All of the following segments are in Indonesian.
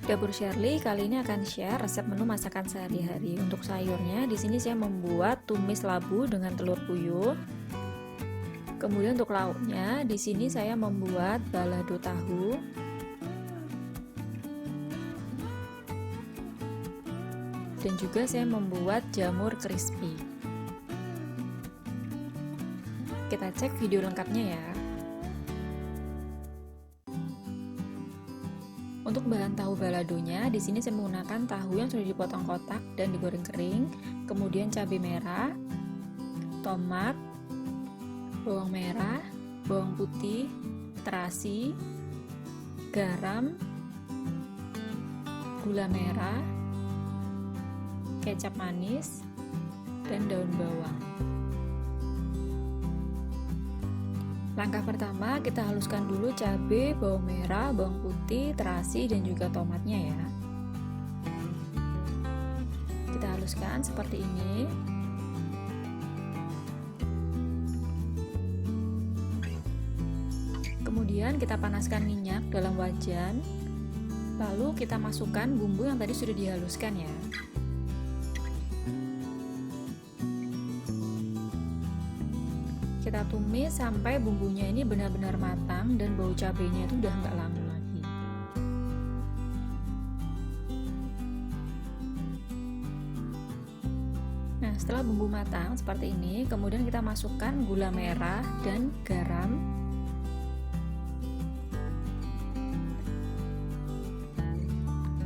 Dapur Shirley kali ini akan share resep menu masakan sehari-hari. Untuk sayurnya, di sini saya membuat tumis labu dengan telur puyuh. Kemudian untuk lauknya, di sini saya membuat balado tahu. Dan juga saya membuat jamur crispy. Kita cek video lengkapnya ya. Untuk bahan tahu baladonya, di sini saya menggunakan tahu yang sudah dipotong kotak dan digoreng kering, kemudian cabai merah, tomat, bawang merah, bawang putih, terasi, garam, gula merah, kecap manis, dan daun bawang. Langkah pertama, kita haluskan dulu cabai, bawang merah, bawang putih, terasi, dan juga tomatnya ya. Kita haluskan seperti ini. Kemudian kita panaskan minyak dalam wajan. Lalu kita masukkan bumbu yang tadi sudah dihaluskan ya. Kita tumis sampai bumbunya ini benar-benar matang dan bau cabainya itu udah nggak langu lagi. Nah, setelah bumbu matang seperti ini, kemudian kita masukkan gula merah dan garam.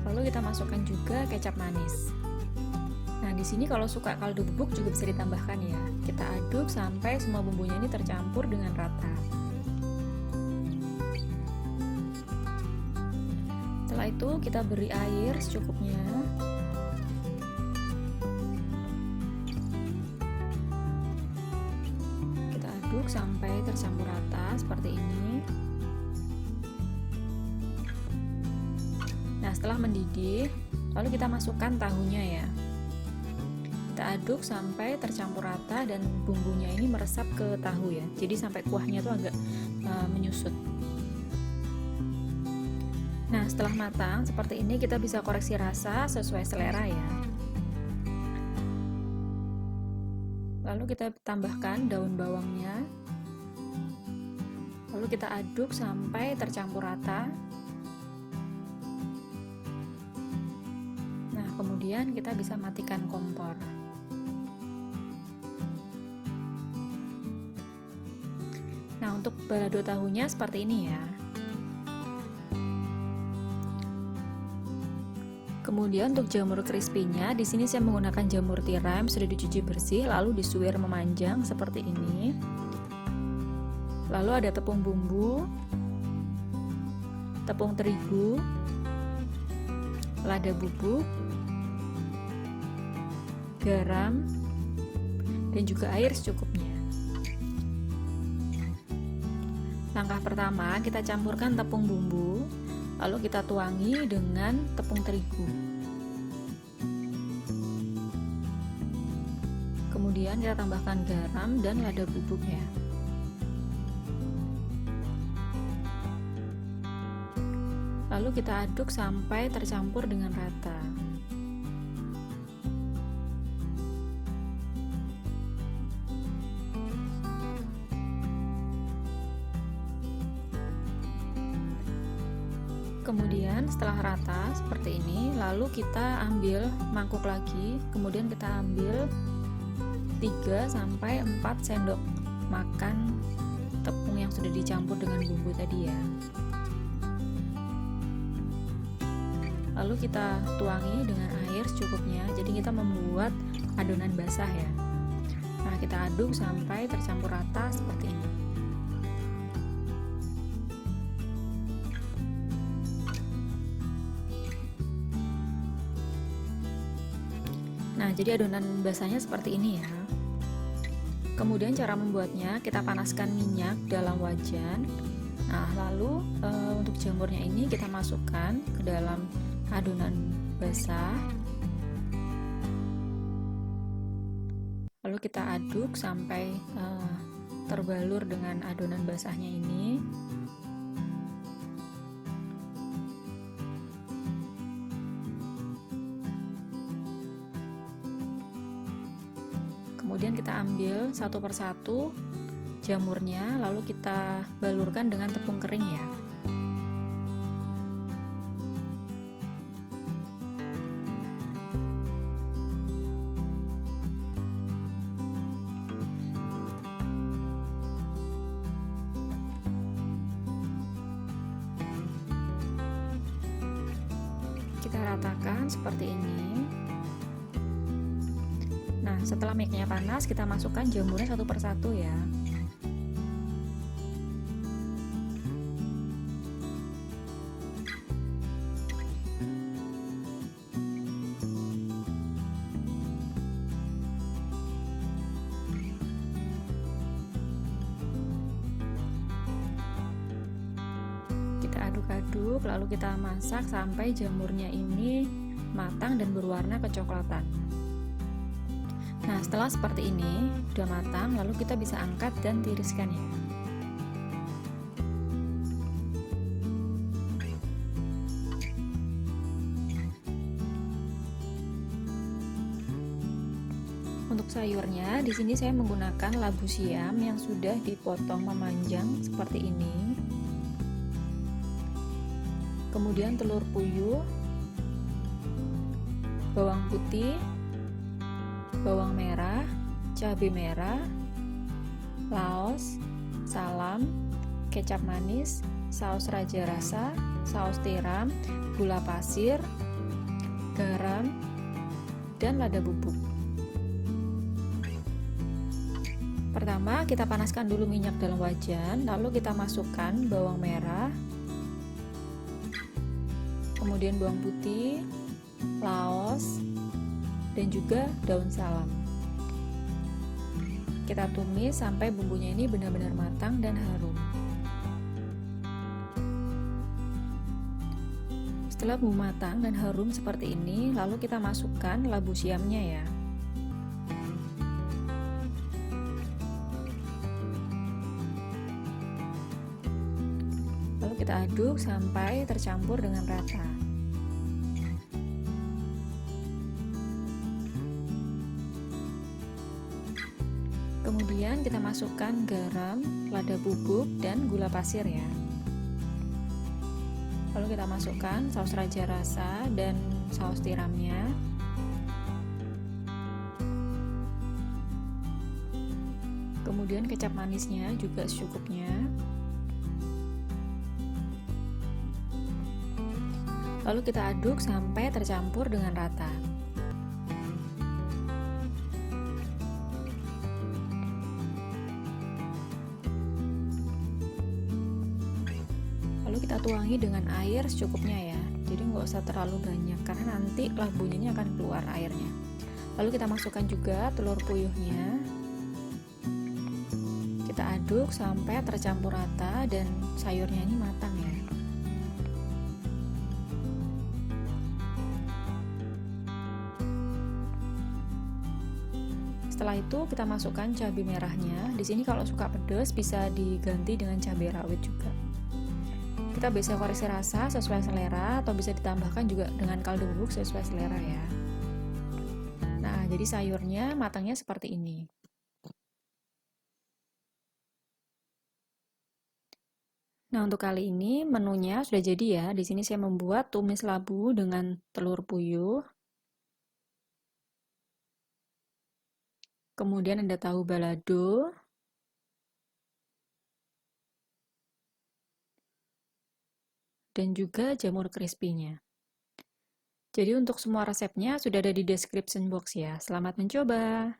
Lalu kita masukkan juga kecap manis. Nah, di sini kalau suka kaldu bubuk juga bisa ditambahkan ya. Kita aduk sampai semua bumbunya ini tercampur dengan rata. Setelah itu kita beri air secukupnya. Kita aduk sampai tercampur rata seperti ini. Nah, setelah mendidih, lalu kita masukkan tahunya ya. Kita aduk sampai tercampur rata dan bumbunya ini meresap ke tahu ya. Jadi sampai kuahnya tuh agak menyusut. Nah, setelah matang seperti ini kita bisa koreksi rasa sesuai selera ya. Lalu kita tambahkan daun bawangnya. Lalu kita aduk sampai tercampur rata. Nah, kemudian kita bisa matikan kompor. Nah, untuk balado tahunya seperti ini ya. Kemudian untuk jamur crispy-nya, di sini saya menggunakan jamur tiram sudah dicuci bersih lalu disuir memanjang seperti ini. Lalu ada tepung bumbu, tepung terigu, lada bubuk, garam, dan juga air secukupnya. Langkah pertama, kita campurkan tepung bumbu, lalu kita tuangi dengan tepung terigu. Kemudian kita tambahkan garam dan lada bubuknya. Lalu kita aduk sampai tercampur dengan rata. Kemudian setelah rata seperti ini, lalu kita ambil mangkuk lagi, kemudian kita ambil 3-4 sendok makan tepung yang sudah dicampur dengan bumbu tadi ya. Lalu kita tuangi dengan air secukupnya, jadi kita membuat adonan basah ya. Nah, kita aduk sampai tercampur rata seperti ini. Nah, jadi adonan basahnya seperti ini ya. Kemudian cara membuatnya, kita panaskan minyak dalam wajan. Nah, lalu untuk jamurnya ini kita masukkan ke dalam adonan basah. Lalu kita aduk sampai terbalur dengan adonan basahnya ini. kita ambil satu persatu jamurnya, lalu kita balurkan dengan tepung kering ya. Kita ratakan seperti ini. Nah, setelah minyaknya panas, kita masukkan jamurnya satu persatu ya. Aduk-aduk, lalu kita masak sampai jamurnya ini matang dan berwarna kecoklatan. Nah, setelah seperti ini udah matang, lalu kita bisa angkat dan tiriskan ya. Untuk sayurnya, di sini saya menggunakan labu siam yang sudah dipotong memanjang seperti ini. Kemudian telur puyuh, bawang putih, bawang merah, cabai merah, laos, salam, kecap manis, saus raja rasa, saus tiram, gula pasir, garam, dan lada bubuk. Pertama, kita panaskan dulu minyak dalam wajan, lalu kita masukkan bawang merah, kemudian bawang putih, laos, dan juga daun salam. Kita tumis sampai bumbunya ini benar-benar matang dan harum. Setelah bumbu matang dan harum seperti ini, lalu kita masukkan labu siamnya ya. Lalu kita aduk sampai tercampur dengan rata. Kemudian kita masukkan garam, lada bubuk, dan gula pasir ya. Lalu kita masukkan saus raja rasa dan saus tiramnya. Kemudian kecap manisnya juga secukupnya. Lalu kita aduk sampai tercampur dengan rata. Lalu kita tuangi dengan air secukupnya ya. Jadi nggak usah terlalu banyak karena nanti labunya ini akan keluar airnya. Lalu kita masukkan juga telur puyuhnya. Kita aduk sampai tercampur rata dan sayurnya ini matang ya. Setelah itu kita masukkan cabai merahnya. Di sini kalau suka pedas bisa diganti dengan cabai rawit juga. Kita bisa koreksi rasa sesuai selera atau bisa ditambahkan juga dengan kaldu bubuk sesuai selera ya. Nah, jadi sayurnya matangnya seperti ini. Nah, untuk kali ini menunya sudah jadi ya. Di sini saya membuat tumis labu dengan telur puyuh. Kemudian ada tahu balado, dan juga jamur crispy-nya. Jadi untuk semua resepnya sudah ada di description box ya. Selamat mencoba!